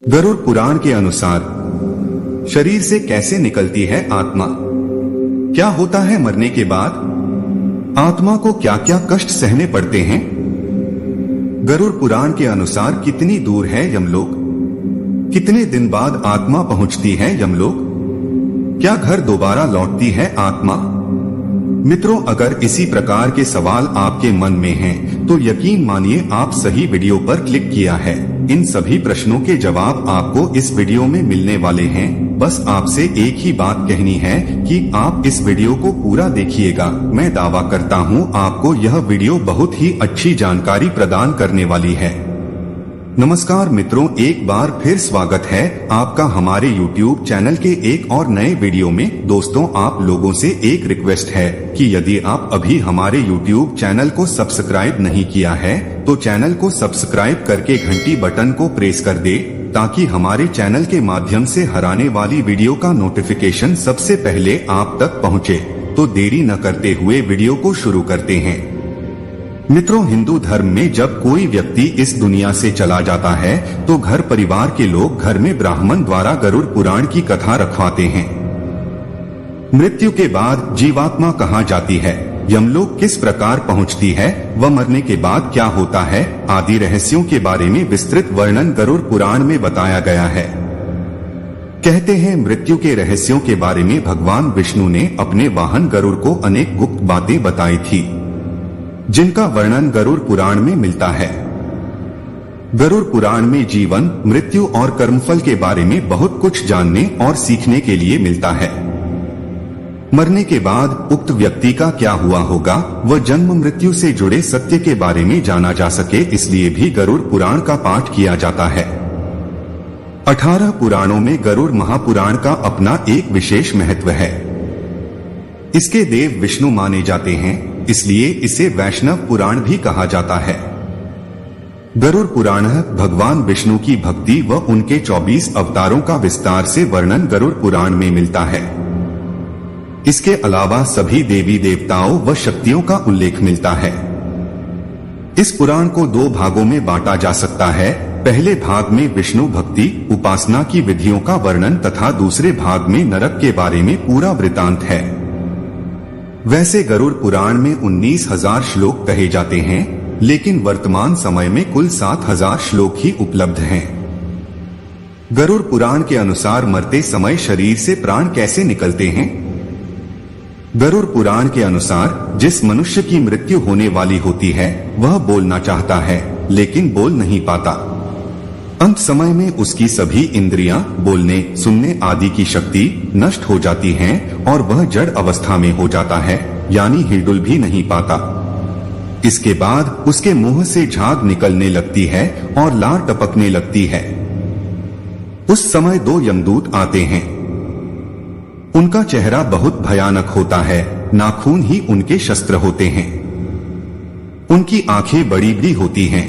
गरुड़ पुराण के अनुसार शरीर से कैसे निकलती है आत्मा, क्या होता है मरने के बाद, आत्मा को क्या क्या कष्ट सहने पड़ते हैं। गरुड़ पुराण के अनुसार कितनी दूर है यमलोक, कितने दिन बाद आत्मा पहुंचती है यमलोक, क्या घर दोबारा लौटती है आत्मा। मित्रों, अगर इसी प्रकार के सवाल आपके मन में हैं, तो यकीन मानिए आप सही वीडियो पर क्लिक किया है। इन सभी प्रश्नों के जवाब आपको इस वीडियो में मिलने वाले हैं। बस आपसे एक ही बात कहनी है कि आप इस वीडियो को पूरा देखिएगा। मैं दावा करता हूं आपको यह वीडियो बहुत ही अच्छी जानकारी प्रदान करने वाली है। नमस्कार मित्रों, एक बार फिर स्वागत है आपका हमारे YouTube चैनल के एक और नए वीडियो में। दोस्तों, आप लोगों से एक रिक्वेस्ट है कि यदि आप अभी हमारे YouTube चैनल को सब्सक्राइब नहीं किया है तो चैनल को सब्सक्राइब करके घंटी बटन को प्रेस कर दे, ताकि हमारे चैनल के माध्यम से हर आने वाली वीडियो का नोटिफिकेशन सबसे पहले आप तक पहुँचे। तो देरी न करते हुए वीडियो को शुरू करते हैं। मित्रों, हिंदू धर्म में जब कोई व्यक्ति इस दुनिया से चला जाता है तो घर परिवार के लोग घर में ब्राह्मण द्वारा गरुड़ पुराण की कथा रखवाते हैं। मृत्यु के बाद जीवात्मा कहाँ जाती है, यमलोक किस प्रकार पहुंचती है व मरने के बाद क्या होता है आदि रहस्यों के बारे में विस्तृत वर्णन गरुड़ पुराण में बताया गया है। कहते हैं, मृत्यु के रहस्यों के बारे में भगवान विष्णु ने अपने वाहन गरुड़ को अनेक गुप्त बातें बताई थी, जिनका वर्णन गरुड़ पुराण में मिलता है। गरुड़ पुराण में जीवन, मृत्यु और कर्मफल के बारे में बहुत कुछ जानने और सीखने के लिए मिलता है। मरने के बाद उक्त व्यक्ति का क्या हुआ होगा व जन्म मृत्यु से जुड़े सत्य के बारे में जाना जा सके, इसलिए भी गरुड़ पुराण का पाठ किया जाता है। 18 पुराणों में गरुड़ महापुराण का अपना एक विशेष महत्व है। इसके देव विष्णु माने जाते हैं, इसलिए इसे वैष्णव पुराण भी कहा जाता है। गरुड़ पुराण भगवान विष्णु की भक्ति व उनके 24 अवतारों का विस्तार से वर्णन गरुड़ पुराण में मिलता है। इसके अलावा सभी देवी देवताओं व शक्तियों का उल्लेख मिलता है। इस पुराण को 2 भागों में बांटा जा सकता है। पहले भाग में विष्णु भक्ति उपासना की विधियों का वर्णन तथा दूसरे भाग में नरक के बारे में पूरा वृतांत है। वैसे गरुड़ पुराण में 19,000 श्लोक कहे जाते हैं, लेकिन वर्तमान समय में कुल 7,000 श्लोक ही उपलब्ध हैं। गरुड़ पुराण के अनुसार मरते समय शरीर से प्राण कैसे निकलते हैं। गरुड़ पुराण के अनुसार जिस मनुष्य की मृत्यु होने वाली होती है वह बोलना चाहता है, लेकिन बोल नहीं पाता। अंत समय में उसकी सभी इंद्रियां, बोलने, सुनने आदि की शक्ति नष्ट हो जाती हैं और वह जड़ अवस्था में हो जाता है, यानी हिलडुल भी नहीं पाता। इसके बाद उसके मुंह से झाग निकलने लगती है और लार टपकने लगती है। उस समय 2 यमदूत आते हैं। उनका चेहरा बहुत भयानक होता है, नाखून ही उनके शस्त्र होते हैं। उनकी आंखें बड़ी बड़ी होती हैं।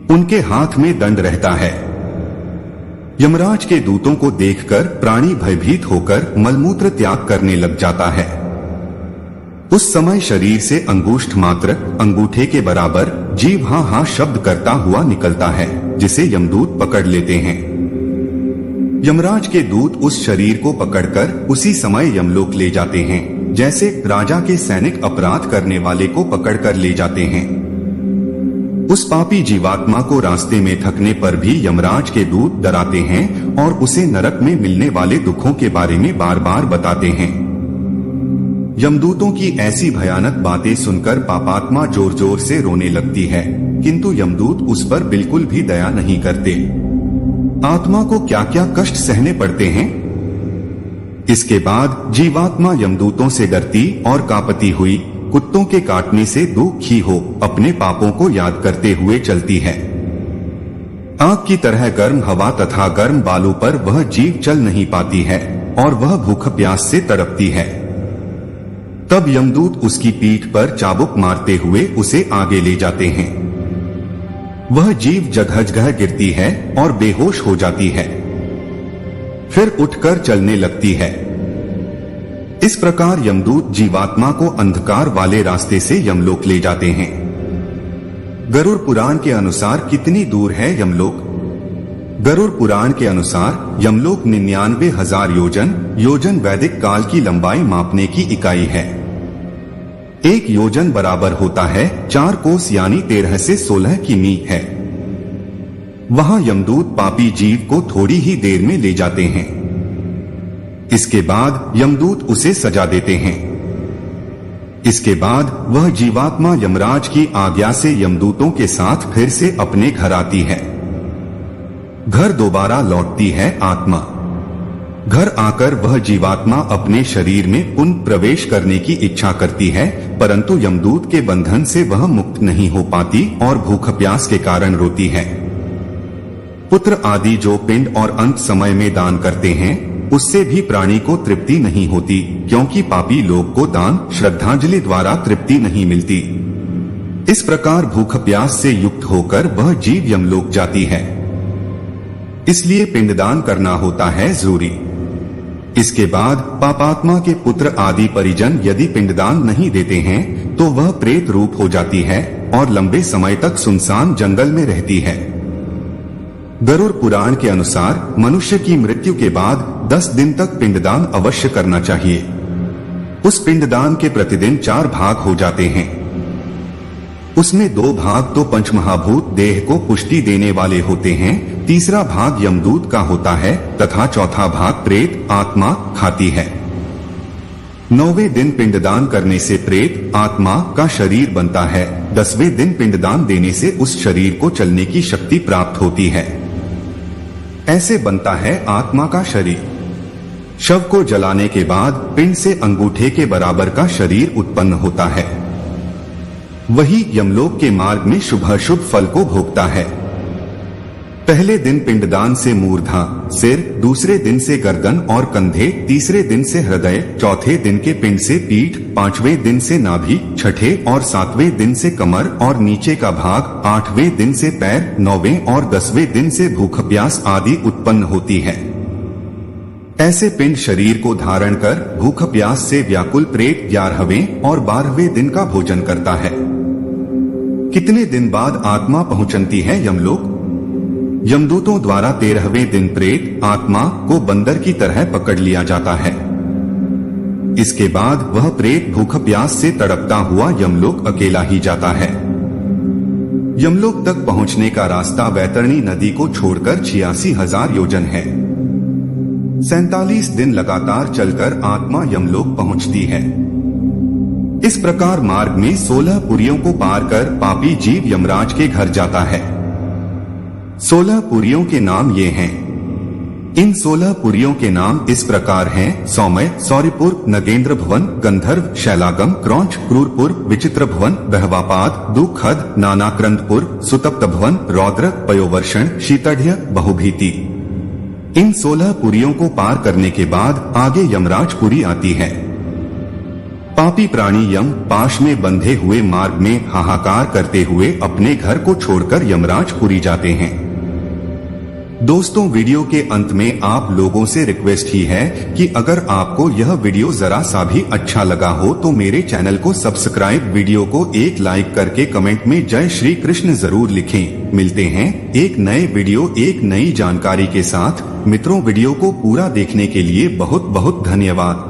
उनके हाथ में दंड रहता है। यमराज के दूतों को देखकर प्राणी भयभीत होकर मलमूत्र त्याग करने लग जाता है। उस समय शरीर से अंगुष्ठ मात्र, अंगूठे के बराबर जीव हाँ हाँ शब्द करता हुआ निकलता है, जिसे यमदूत पकड़ लेते हैं। यमराज के दूत उस शरीर को पकड़कर उसी समय यमलोक ले जाते हैं, जैसे राजा के सैनिक अपराध करने वाले को पकड़कर ले जाते हैं। उस पापी जीवात्मा को रास्ते में थकने पर भी यमराज के दूत डराते हैं और उसे नरक में मिलने वाले दुखों के बारे में बार बार बताते हैं। यमदूतों की ऐसी भयानक बातें सुनकर पापात्मा जोर जोर से रोने लगती है, किंतु यमदूत उस पर बिल्कुल भी दया नहीं करते। आत्मा को क्या क्या कष्ट सहने पड़ते हैं। इसके बाद जीवात्मा यमदूतों से डरती और कांपती हुई कुत्तों के काटने से दुखी हो अपने पापों को याद करते हुए चलती है। आग की तरह गर्म हवा तथा गर्म बालू पर वह जीव चल नहीं पाती है और वह भूख प्यास से तड़पती है। तब यमदूत उसकी पीठ पर चाबुक मारते हुए उसे आगे ले जाते हैं। वह जीव जगह जगह गिरती है और बेहोश हो जाती है, फिर उठकर चलने लगती है। इस प्रकार यमदूत जीवात्मा को अंधकार वाले रास्ते से यमलोक ले जाते हैं। गरुड़ पुराण के अनुसार कितनी दूर है यमलोक? गरुड़ पुराण के अनुसार यमलोक 99,000 योजन वैदिक काल की लंबाई मापने की इकाई है। 1 योजन बराबर होता है 4 कोस यानी 13 से 16 किमी है। वहां यमदूत पापी जीव को थोड़ी ही देर में ले जाते हैं। इसके बाद यमदूत उसे सजा देते हैं। इसके बाद वह जीवात्मा यमराज की आज्ञा से यमदूतों के साथ फिर से अपने घर आती है। घर दोबारा लौटती है आत्मा। घर आकर वह जीवात्मा अपने शरीर में पुनः प्रवेश करने की इच्छा करती है, परंतु यमदूत के बंधन से वह मुक्त नहीं हो पाती और भूख प्यास के कारण रोती है। पुत्र आदि जो पिंड और अंत समय में दान करते हैं, उससे भी प्राणी को तृप्ति नहीं होती, क्योंकि पापी लोग को दान श्रद्धांजलि द्वारा तृप्ति नहीं मिलती। इस प्रकार भूख प्यास से युक्त होकर वह जीव यमलोक जाती है। इसलिए पिंडदान करना होता है जरूरी। इसके बाद पापात्मा के पुत्र आदि परिजन यदि पिंडदान नहीं देते हैं तो वह प्रेत रूप हो जाती है और लंबे समय तक सुनसान जंगल में रहती है। गरुड़ पुराण के अनुसार मनुष्य की मृत्यु के बाद 10 दिन तक पिंडदान अवश्य करना चाहिए। उस पिंडदान के प्रतिदिन 4 भाग हो जाते हैं। उसमें 2 भाग तो पंचमहाभूत देह को पुष्टि देने वाले होते हैं, तीसरा भाग यमदूत का होता है तथा चौथा भाग प्रेत आत्मा खाती है। 9वें दिन पिंडदान करने से प्रेत आत्मा का शरीर बनता है। 10वें दिन पिंडदान देने से उस शरीर को चलने की शक्ति प्राप्त होती है। ऐसे बनता है आत्मा का शरीर। शव को जलाने के बाद पिंड से अंगूठे के बराबर का शरीर उत्पन्न होता है। वही यमलोक के मार्ग में शुभ फल को भोगता है। पहले दिन पिंडदान से मूर्धा सिर, दूसरे दिन से गर्दन और कंधे, तीसरे दिन से हृदय, चौथे दिन के पिंड से पीठ, 5वें दिन से नाभि, छठे और 7वें दिन से कमर और नीचे का भाग, 8वें दिन से पैर, 9वें और 10वें दिन से भूख प्यास आदि उत्पन्न होती है। ऐसे पिंड शरीर को धारण कर भूख प्यास से व्याकुल प्रेत 11वें और 12वें दिन का भोजन करता है। कितने दिन बाद आत्मा पहुंचती है यमलोक? यमदूतों द्वारा 13वें दिन प्रेत आत्मा को बंदर की तरह पकड़ लिया जाता है। इसके बाद वह प्रेत भूख प्यास से तड़पता हुआ यमलोक अकेला ही जाता है। यमलोक तक पहुंचने का रास्ता वैतरणी नदी को छोड़कर 86,000 योजन है। 47 दिन लगातार चलकर आत्मा यमलोक पहुंचती है। इस प्रकार मार्ग में 16 पुरियों को पार कर पापी जीव यमराज के घर जाता है। 16 पुरियों के नाम ये हैं। इन 16 पुरियों के नाम इस प्रकार हैं: सौम्य, सौरिपुर, नगेंद्र भवन, गंधर्व, शैलागम, क्रौंच, क्रूरपुर, विचित्र भवन, बहवापाद, दुखद, नानाक्रंदपुर, सुतप्त भवन, रौद्र, पयोवर्षण, शीतढ़, बहुभीति। इन 16 पुरियों को पार करने के बाद आगे यमराज पुरी आती है। पापी प्राणी यम पाश में बंधे हुए मार्ग में हाहाकार करते हुए अपने घर को छोड़कर यमराज पुरी जाते हैं। दोस्तों, वीडियो के अंत में आप लोगों से रिक्वेस्ट ही है कि अगर आपको यह वीडियो जरा सा भी अच्छा लगा हो तो मेरे चैनल को सब्सक्राइब, वीडियो को एक लाइक करके कमेंट में जय श्री कृष्ण जरूर लिखें। मिलते हैं एक नए वीडियो एक नई जानकारी के साथ। मित्रों, वीडियो को पूरा देखने के लिए बहुत बहुत धन्यवाद।